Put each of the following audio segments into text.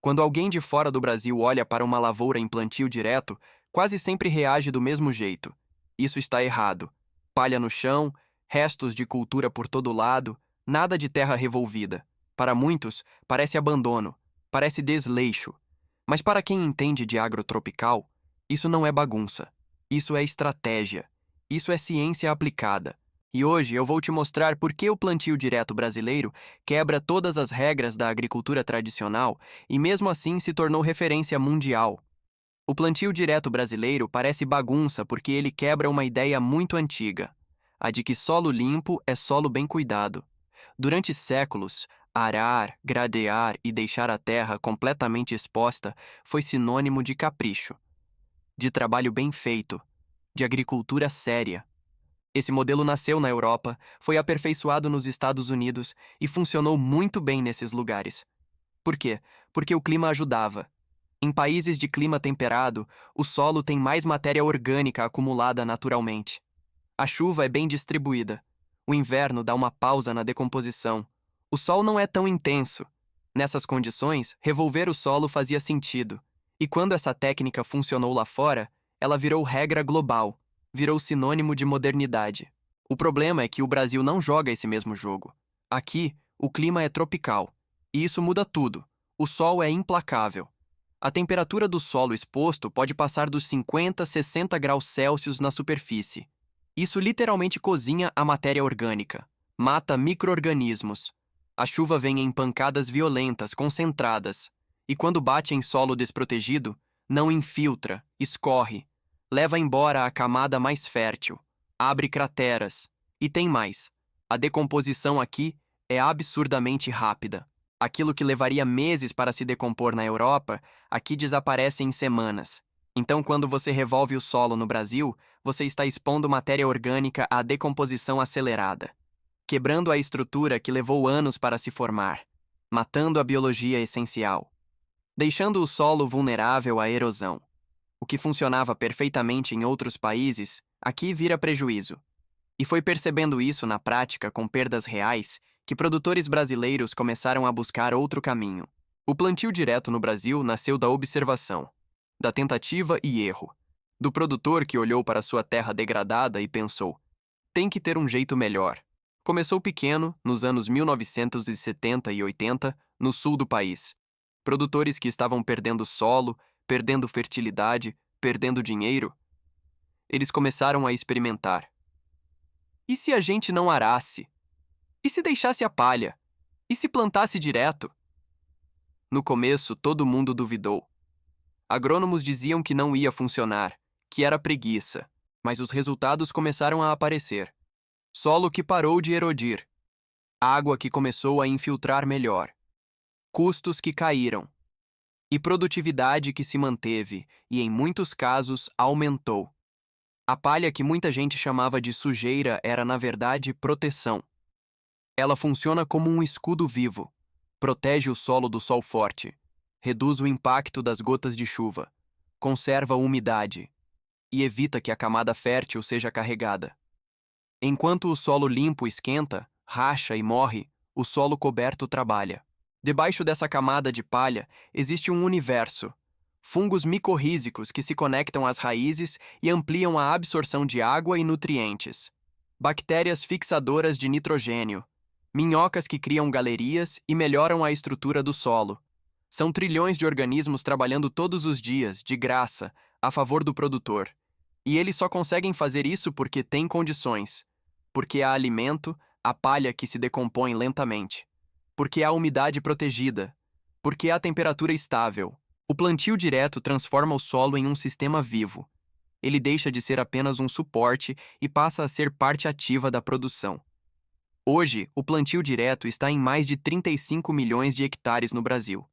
Quando alguém de fora do Brasil olha para uma lavoura em plantio direto, quase sempre reage do mesmo jeito. Isso está errado. Palha no chão, restos de cultura por todo lado, nada de terra revolvida. Para muitos, parece abandono, parece desleixo. Mas para quem entende de agrotropical, isso não é bagunça. Isso é estratégia. Isso é ciência aplicada. E hoje eu vou te mostrar por que o plantio direto brasileiro quebra todas as regras da agricultura tradicional e mesmo assim se tornou referência mundial. O plantio direto brasileiro parece bagunça porque ele quebra uma ideia muito antiga, a de que solo limpo é solo bem cuidado. Durante séculos, arar, gradear e deixar a terra completamente exposta foi sinônimo de capricho, de trabalho bem feito, de agricultura séria. Esse modelo nasceu na Europa, foi aperfeiçoado nos Estados Unidos e funcionou muito bem nesses lugares. Por quê? Porque o clima ajudava. Em países de clima temperado, o solo tem mais matéria orgânica acumulada naturalmente. A chuva é bem distribuída. O inverno dá uma pausa na decomposição. O sol não é tão intenso. Nessas condições, revolver o solo fazia sentido. E quando essa técnica funcionou lá fora, ela virou regra global. Virou sinônimo de modernidade. O problema é que o Brasil não joga esse mesmo jogo. Aqui, o clima é tropical. E isso muda tudo. O sol é implacável. A temperatura do solo exposto pode passar dos 50 a 60 graus Celsius na superfície. Isso literalmente cozinha a matéria orgânica. Mata micro-organismos. A chuva vem em pancadas violentas, concentradas. E quando bate em solo desprotegido, não infiltra, escorre. Leva embora a camada mais fértil, abre crateras. E tem mais. A decomposição aqui é absurdamente rápida. Aquilo que levaria meses para se decompor na Europa, aqui desaparece em semanas. Então, quando você revolve o solo no Brasil, você está expondo matéria orgânica à decomposição acelerada, quebrando a estrutura que levou anos para se formar, matando a biologia essencial, deixando o solo vulnerável à erosão. O que funcionava perfeitamente em outros países, aqui vira prejuízo. E foi percebendo isso na prática, com perdas reais, que produtores brasileiros começaram a buscar outro caminho. O plantio direto no Brasil nasceu da observação, da tentativa e erro, do produtor que olhou para sua terra degradada e pensou: tem que ter um jeito melhor. Começou pequeno, nos anos 1970 e 80, no sul do país. Produtores que estavam perdendo solo, perdendo fertilidade, perdendo dinheiro. Eles começaram a experimentar. E se a gente não arasse? E se deixasse a palha? E se plantasse direto? No começo, todo mundo duvidou. Agrônomos diziam que não ia funcionar, que era preguiça, mas os resultados começaram a aparecer. Solo que parou de erodir. Água que começou a infiltrar melhor. Custos que caíram. E produtividade que se manteve e, em muitos casos, aumentou. A palha que muita gente chamava de sujeira era, na verdade, proteção. Ela funciona como um escudo vivo. Protege o solo do sol forte, reduz o impacto das gotas de chuva, conserva a umidade e evita que a camada fértil seja carregada. Enquanto o solo limpo esquenta, racha e morre, o solo coberto trabalha. Debaixo dessa camada de palha existe um universo. Fungos micorrízicos que se conectam às raízes e ampliam a absorção de água e nutrientes. Bactérias fixadoras de nitrogênio. Minhocas que criam galerias e melhoram a estrutura do solo. São trilhões de organismos trabalhando todos os dias, de graça, a favor do produtor. E eles só conseguem fazer isso porque têm condições. Porque há alimento, a palha que se decompõe lentamente. Porque há umidade protegida. Porque há temperatura estável. O plantio direto transforma o solo em um sistema vivo. Ele deixa de ser apenas um suporte e passa a ser parte ativa da produção. Hoje, o plantio direto está em mais de 35 milhões de hectares no Brasil.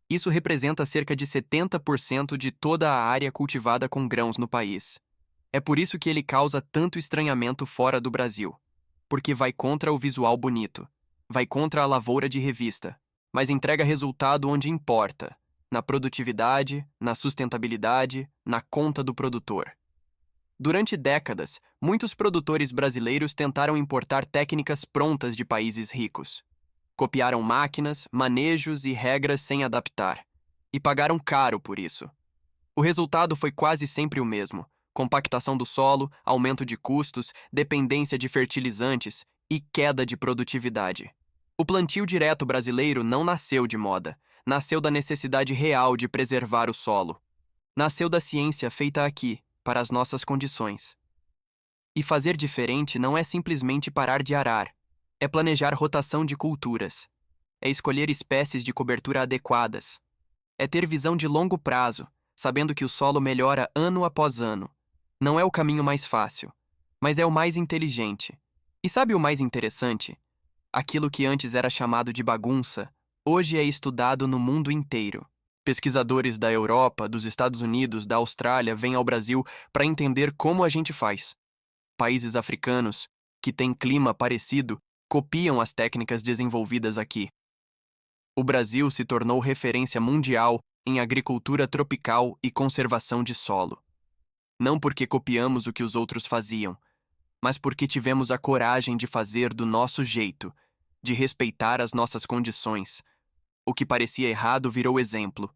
Isso representa cerca de 70% de toda a área cultivada com grãos no país. É por isso que ele causa tanto estranhamento fora do Brasil. Porque vai contra o visual bonito. Vai contra a lavoura de revista. Mas entrega resultado onde importa. Na produtividade, na sustentabilidade, na conta do produtor. Durante décadas, muitos produtores brasileiros tentaram importar técnicas prontas de países ricos. Copiaram máquinas, manejos e regras sem adaptar. e pagaram caro por isso. O resultado foi quase sempre o mesmo: compactação do solo, aumento de custos, dependência de fertilizantes e queda de produtividade. O plantio direto brasileiro não nasceu de moda, nasceu da necessidade real de preservar o solo. Nasceu da ciência feita aqui, para as nossas condições. E fazer diferente não é simplesmente parar de arar, é planejar rotação de culturas, é escolher espécies de cobertura adequadas, é ter visão de longo prazo, sabendo que o solo melhora ano após ano. Não é o caminho mais fácil, mas é o mais inteligente. E sabe o mais interessante? Aquilo que antes era chamado de bagunça, hoje é estudado no mundo inteiro. Pesquisadores da Europa, dos Estados Unidos, da Austrália vêm ao Brasil para entender como a gente faz. Países africanos, que têm clima parecido, copiam as técnicas desenvolvidas aqui. O Brasil se tornou referência mundial em agricultura tropical e conservação de solo. Não porque copiamos o que os outros faziam, mas porque tivemos a coragem de fazer do nosso jeito, de respeitar as nossas condições. O que parecia errado virou exemplo.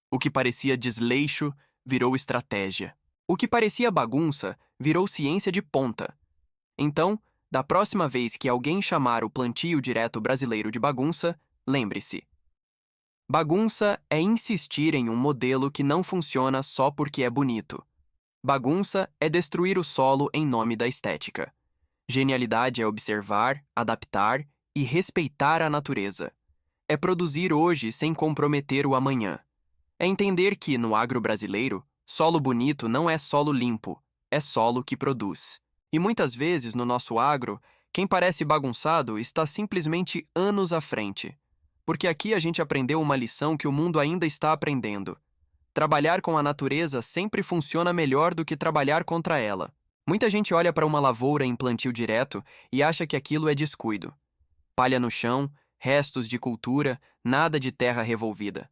O que parecia desleixo virou estratégia. O que parecia bagunça virou ciência de ponta. Então, da próxima vez que alguém chamar o plantio direto brasileiro de bagunça, lembre-se: bagunça é insistir em um modelo que não funciona só porque é bonito. Bagunça é destruir o solo em nome da estética. Genialidade é observar, adaptar e respeitar a natureza. É produzir hoje sem comprometer o amanhã. É entender que, no agro brasileiro, solo bonito não é solo limpo, é solo que produz. E muitas vezes, no nosso agro, quem parece bagunçado está simplesmente anos à frente. Porque aqui a gente aprendeu uma lição que o mundo ainda está aprendendo. Trabalhar com a natureza sempre funciona melhor do que trabalhar contra ela. Muita gente olha para uma lavoura em plantio direto e acha que aquilo é descuido. Palha no chão, restos de cultura, nada de terra revolvida.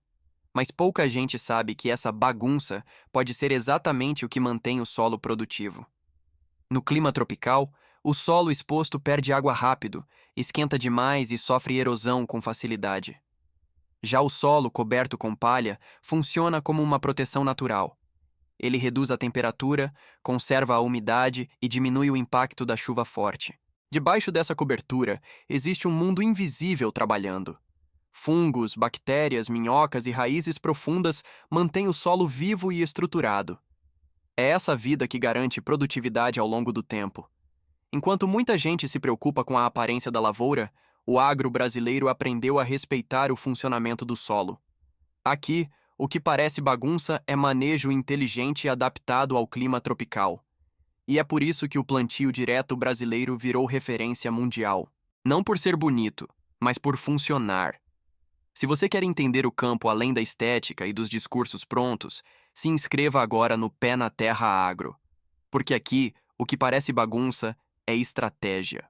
Mas pouca gente sabe que essa bagunça pode ser exatamente o que mantém o solo produtivo. No clima tropical, o solo exposto perde água rápido, esquenta demais e sofre erosão com facilidade. Já o solo coberto com palha funciona como uma proteção natural. Ele reduz a temperatura, conserva a umidade e diminui o impacto da chuva forte. Debaixo dessa cobertura existe um mundo invisível trabalhando. Fungos, bactérias, minhocas e raízes profundas mantêm o solo vivo e estruturado. É essa vida que garante produtividade ao longo do tempo. Enquanto muita gente se preocupa com a aparência da lavoura, o agro brasileiro aprendeu a respeitar o funcionamento do solo. Aqui, o que parece bagunça é manejo inteligente e adaptado ao clima tropical. E é por isso que o plantio direto brasileiro virou referência mundial. Não por ser bonito, mas por funcionar. Se você quer entender o campo além da estética e dos discursos prontos, se inscreva agora no Pé na Terra Agro. Porque aqui, o que parece bagunça é estratégia.